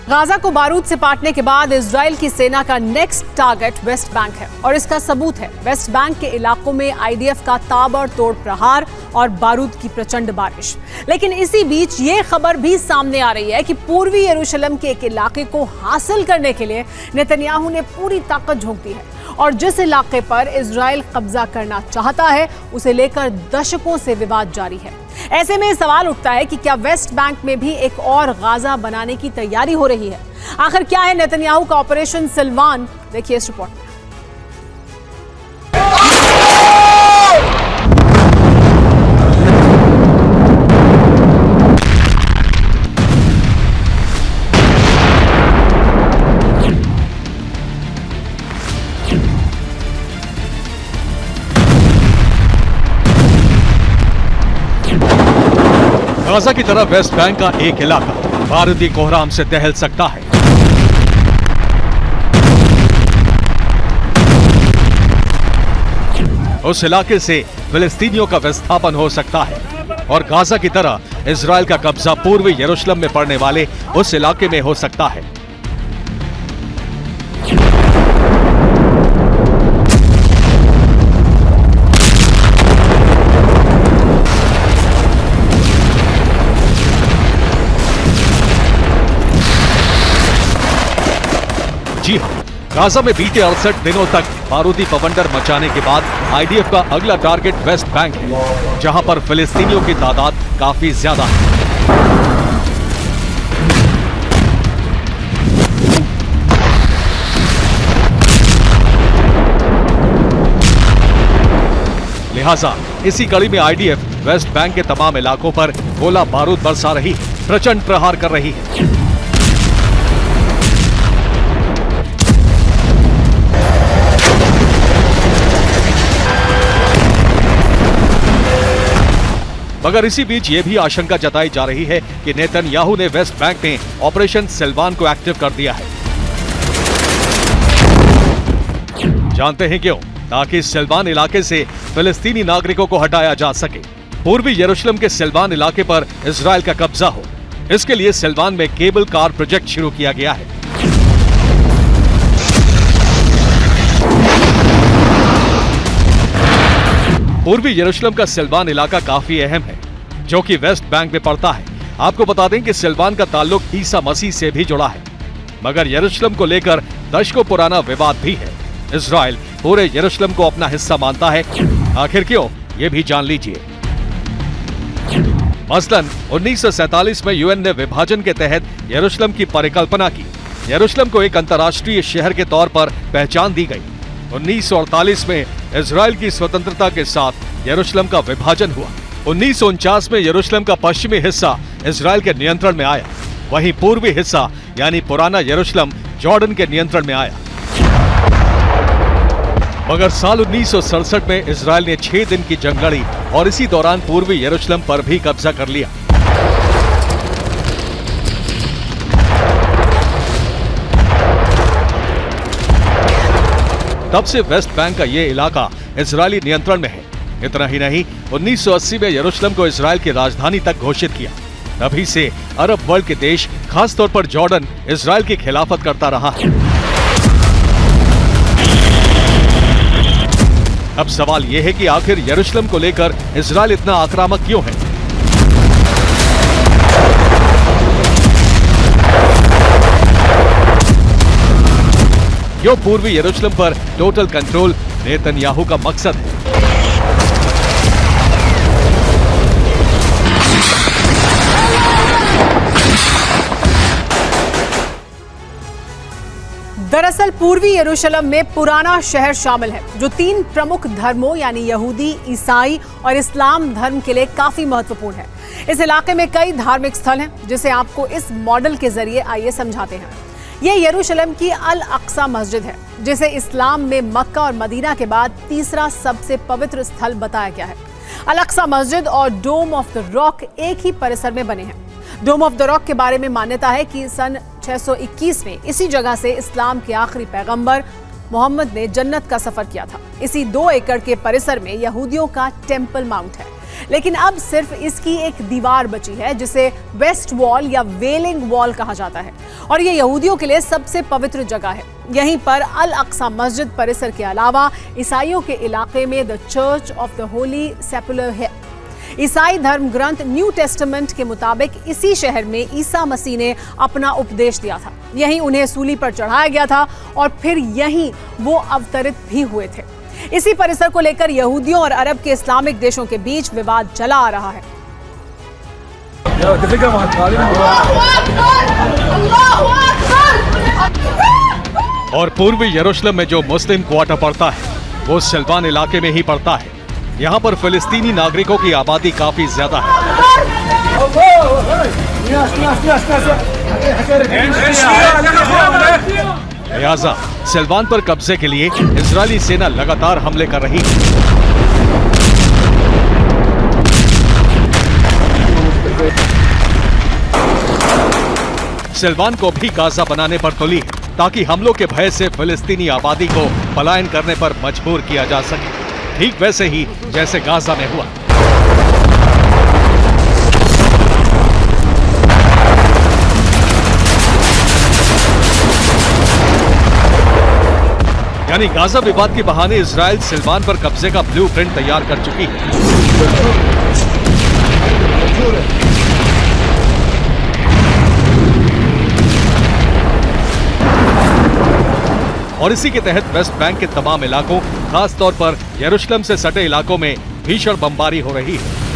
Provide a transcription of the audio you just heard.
Gaza को बारूद से पाटने के बाद इजराइल की सेना का नेक्स्ट टारगेट वेस्ट बैंक है और इसका सबूत है वेस्ट बैंक के इलाकों में आईडीएफ का ताबड़तोड़ प्रहार और बारूद की प्रचंड बारिश। लेकिन इसी बीच ये खबर भी सामने आ रही है कि पूर्वी यरूशलेम के एक इलाके को हासिल करने के लिए नेतन्याहू ने पूरी ताकत झोंक दी है और जिस इलाके पर इजराइल कब्जा करना चाहता है उसे लेकर दशकों से विवाद जारी है। ऐसे में सवाल उठता है कि क्या वेस्ट बैंक में भी एक और गाजा बनाने की तैयारी हो रही है? आखिर क्या है नेतन्याहू का ऑपरेशन सिल्वान? देखिए इस रिपोर्ट में। गाजा की तरह वेस्ट बैंक का एक इलाका बारूदी कोहराम से दहल सकता है। उस इलाके से फिलिस्तीनियों का विस्थापन हो सकता है और गाजा की तरह इजराइल का कब्जा पूर्वी यरूशलेम में पड़ने वाले उस इलाके में हो सकता है। जी हां, गाजा में बीते 68 दिनों तक बारूदी बवंडर मचाने के बाद आईडीएफ का अगला टारगेट वेस्ट बैंक है, जहां पर फिलिस्तीनियों की तादाद काफी ज्यादा है। लिहाजा इसी कड़ी में आईडीएफ वेस्ट बैंक के तमाम इलाकों पर गोला बारूद बरसा रही है, प्रचंड प्रहार कर रही है। मगर इसी बीच ये भी आशंका जताई जा रही है कि नेतन्याहू ने वेस्ट बैंक में ऑपरेशन सिल्वान को एक्टिव कर दिया है। जानते हैं क्यों? ताकि सिल्वान इलाके से फिलिस्तीनी नागरिकों को हटाया जा सके। पूर्वी यरूशलेम के सिल्वान इलाके पर इजराइल का कब्जा हो, इसके लिए सिल्वान में केबल कार प्रोजेक्ट शुरू किया गया है। पूर्वी यरूशलेम का सिल्वान इलाका काफी अहम है, जो कि वेस्ट बैंक में पड़ता है। आपको बता दें कि सिल्वान का ताल्लुक ईसा मसीह से भी जुड़ा है, मगर यरूशलेम को लेकर दशकों पुराना विवाद भी है। इजराइल पूरे यरूशलेम को अपना हिस्सा मानता है। आखिर क्यों? ये भी जान लीजिए। मसलन 1947 में यूएन ने विभाजन के तहत यरूशलेम की परिकल्पना की। यरूशलेम को एक अंतर्राष्ट्रीय शहर के तौर पर पहचान दी गई। 1948 में इजराइल की स्वतंत्रता के साथ यरूशलेम का विभाजन हुआ। 1949 में यरूशलेम का पश्चिमी हिस्सा इजराइल के नियंत्रण में आया, वहीं पूर्वी हिस्सा यानी पुराना यरूशलेम जॉर्डन के नियंत्रण में आया। मगर साल 1967 में इजराइल ने 6 दिन की जंग लड़ी और इसी दौरान पूर्वी यरूशलेम पर भी कब्जा कर लिया। तब से वेस्ट बैंक का ये इलाका इजरायली नियंत्रण में है। इतना ही नहीं, 1980 में यरूशलेम को इजराइल की राजधानी तक घोषित किया। तभी से अरब वर्ल्ड के देश, खासतौर पर जॉर्डन, इजराइल की खिलाफत करता रहा है। अब सवाल यह है कि आखिर यरूशलेम को लेकर इजराइल इतना आक्रामक क्यों है? क्यों पूर्वी यरूशलेम पर टोटल कंट्रोल नेतन्याहू का मकसद है? दरअसल पूर्वी यरूशलेम में पुराना शहर शामिल है, जो 3 प्रमुख धर्मों यानी यहूदी, ईसाई और इस्लाम धर्म के लिए काफी महत्वपूर्ण है। इस इलाके में कई धार्मिक स्थल हैं, जिसे आपको इस मॉडल के जरिए आइए समझाते हैं। ये यरूशलेम की अल अक्सा मस्जिद है, जिसे इस्लाम में मक्का और मदीना के बाद तीसरा सबसे पवित्र स्थल बताया गया है। अल अक्सा मस्जिद और डोम ऑफ द रॉक एक ही परिसर में बने हैं। डोम ऑफ द रॉक के बारे में मान्यता है कि सन 621 में इसी जगह से इस्लाम के आखिरी पैगंबर मोहम्मद ने जन्नत का सफर किया था। इसी 2 एकड़ के परिसर में यहूदियों का टेंपल माउंट है। लेकिन अब सिर्फ इसकी एक दीवार बची है जिसे वेस्ट वॉल या वेलिंग वॉल कहा जाता है और ये यहूदियों के लिए सबसे पवित्र जगह है। यहीं पर अल अक्सा मस्जिद परिसर के अलावा ईसाइयों के इलाके में the Church of the Holy Sepulchre है। ईसाई धर्म ग्रंथ न्यू टेस्टामेंट के मुताबिक इसी शहर में ईसा मसीह ने अपना उपदेश दिया था। यहीं उन्हें सूली पर चढ़ाया गया था और फिर यहीं वो अवतरित भी हुए थे। इसी परिसर को लेकर यहूदियों और अरब के इस्लामिक देशों के बीच विवाद चला आ रहा है। और पूर्वी यरूशलेम में जो मुस्लिम क्वार्टर पड़ता है वो सिल्वान इलाके में ही पड़ता है। यहाँ पर फिलिस्तीनी नागरिकों की आबादी काफी ज्यादा है। लिहाजा सिल्वान पर कब्जे के लिए इजरायली सेना लगातार हमले कर रही है। सिल्वान को भी गाजा बनाने पर तुली ताकि हमलों के भय से फिलिस्तीनी आबादी को पलायन करने पर मजबूर किया जा सके, ठीक वैसे ही जैसे गाजा में हुआ। यानी गाजा विवाद के बहाने इजराइल सिल्वान पर कब्जे का ब्लूप्रिंट तैयार कर चुकी है। और इसी के तहत वेस्ट बैंक के तमाम इलाकों, खास तौर पर यरूशलेम से सटे इलाकों में भीषण बमबारी हो रही है।